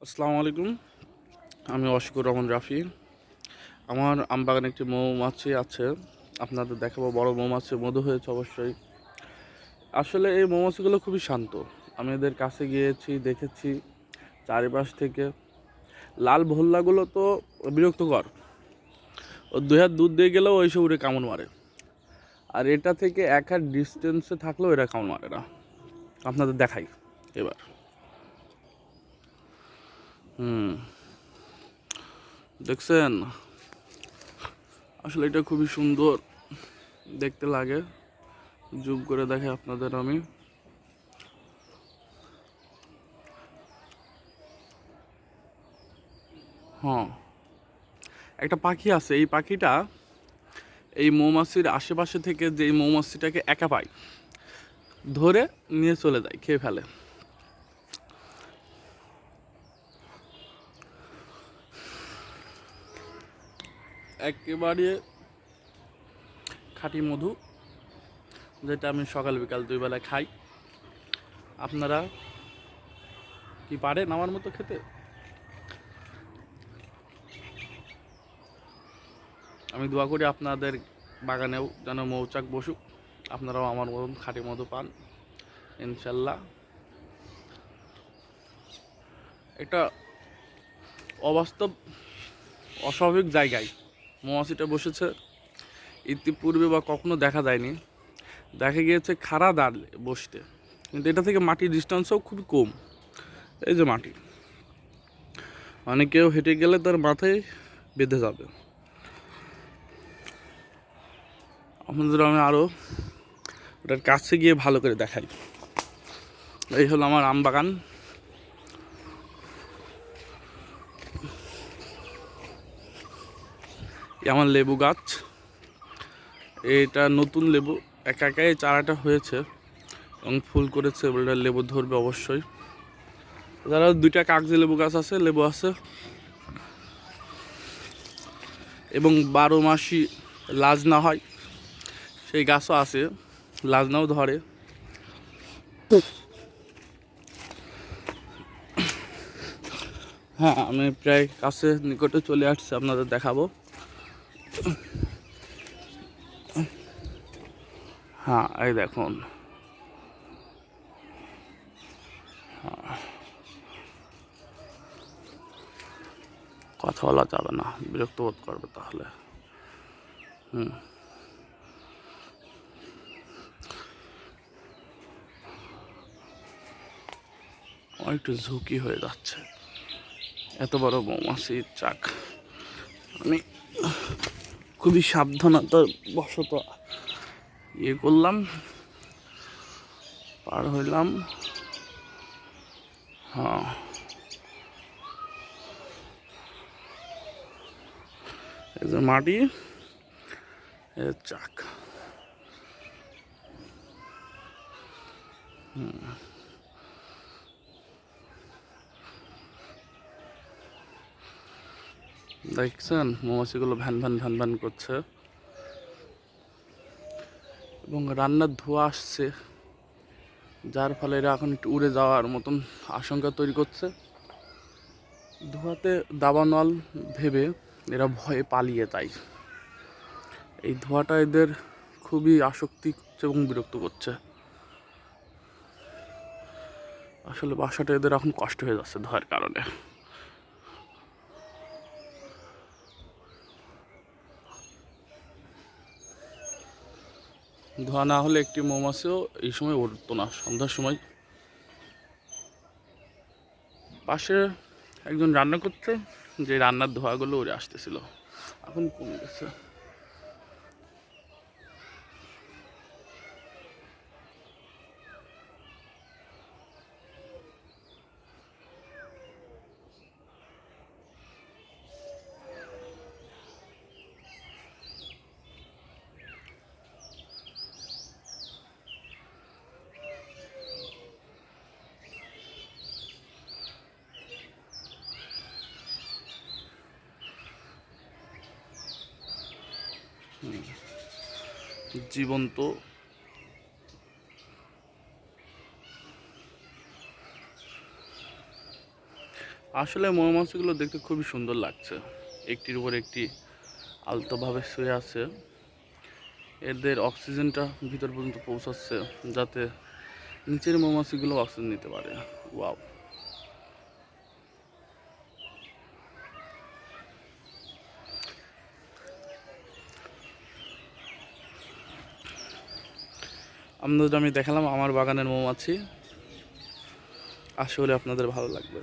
আসসালামু আলাইকুম। আমি অশিকুর রহমান রাফি। আমার আমবাগানে একটি মৌমাছি আছে, আপনাদের দেখাবো। বড় মৌমাছি, মধু হয়েছে অবশ্যই। আসলে এই মৌমাছিগুলো খুবই শান্ত। আমি এদের কাছে গিয়েছি, দেখেছি চারিপাশ থেকে। লাল ভোল্লাগুলো তো বিরক্তকর, ও দুই হাত দুধ দিয়ে গেলেও ওইসব উড়ে কামড় মারে। আর এটা থেকে এক হাত ডিস্টেন্সে থাকলেও এরা কামড় মারে না। আপনাদের দেখাই এবার। দেখছেন, আসলে এটা খুবই সুন্দর দেখতে লাগে। জুম করে দেখে আপনাদের আমি। হ্যাঁ, একটা পাখি আছে। এই পাখিটা এই মৌমাছির আশেপাশে থেকে যে মৌমাছিটাকে একা পায়, ধরে নিয়ে চলে যায়, খেয়ে ফেলে। একেবারে খাঁটি মধু, যেটা আমি সকাল বিকাল দুই বেলায় খাই। আপনারা কি পারেন আমার মতো খেতে? আমি দোয়া করি আপনাদের বাগানেও যেন মৌচাক বসুক, আপনারাও আমার মতন খাঁটি মধু পান ইনশাল্লাহ। এটা অবাস্তব, অস্বাভাবিক জায়গায় মৌমাছিটা বসেছে। ইতিপূর্বে বা কখনো দেখা যায়নি। দেখা গিয়েছে খাড়া দাঁড়লে বসতে, কিন্তু এটা থেকে মাটির ডিস্টেন্সও খুবই কম। এই যে মাটি, মানে কেউ হেঁটে গেলে তার মাথায় বেঁধে যাবে। আপনাদের আমি আরও ওটার কাছে গিয়ে ভালো করে দেখাই। এই হলো আমার আম বাগান। আমার লেবু গাছ, এটা নতুন লেবু, একা একাই চারাটা হয়েছে এবং ফুল করেছে। এবার লেবু ধরবে অবশ্যই। যারা দুইটা কাগজি লেবু গাছ আছে, লেবু আছে, এবং 12 মাসই লাজনা হয় সেই গাছও আছে, লাজনাও ধরে। হ্যাঁ, আমি প্রায় কাছে নিকটে চলে আসছি, আপনাদের দেখাবো। হ্যাঁ, এই দেখুন। কথা বলা যাবে না, বিরক্ত বোধ করবে তাহলে। একটু ঝুঁকি হয়ে যাচ্ছে, এত বড় মৌমাছির চাক। আমি খুবই সাবধানতার বশত করলাম, পার হইলাম। হ্যাঁ, এই যে মাটি, এর চাক। দেখছেন মৌমাছিগুলো ভ্যান ভ্যান ভ্যান ভ্যান করছে, এবং রান্নার ধোঁয়া আসছে, যার ফলে এরা এখন একটু উড়ে যাওয়ার মতন আশঙ্কা তৈরি করছে। ধোঁয়াতে দাবানল ভেবে এরা ভয়ে পালিয়ে যায়। এই ধোঁয়াটা এদের খুবই আসক্তি করছে এবং বিরক্ত করছে। আসলে বাসাটা এদের এখন কষ্ট হয়ে যাচ্ছে ধোঁয়ার কারণে। ধোঁয়া না হলে একটি মৌমাছিও এই সময় উঠতো না সন্ধ্যার সময়। পাশে একজন রান্না করছে, যে রান্নার ধোঁয়াগুলো উড়ে আসতেছিল, এখন কমে গেছে। জীবন্ত আসলে মৌমাছিগুলো দেখতে খুবই সুন্দর লাগছে, একটির উপর একটি আলতোভাবে শুয়ে আছে। এদের অক্সিজেনটা ভিতর পর্যন্ত পৌঁছাচ্ছে যাতে নিচের মৌমাছিগুলো অক্সিজেন নিতে পারে। ওয়াও! আপনাদের আমি দেখালাম আমার বাগানের মৌমাছি, আসলে আপনাদের ভালো লাগবে।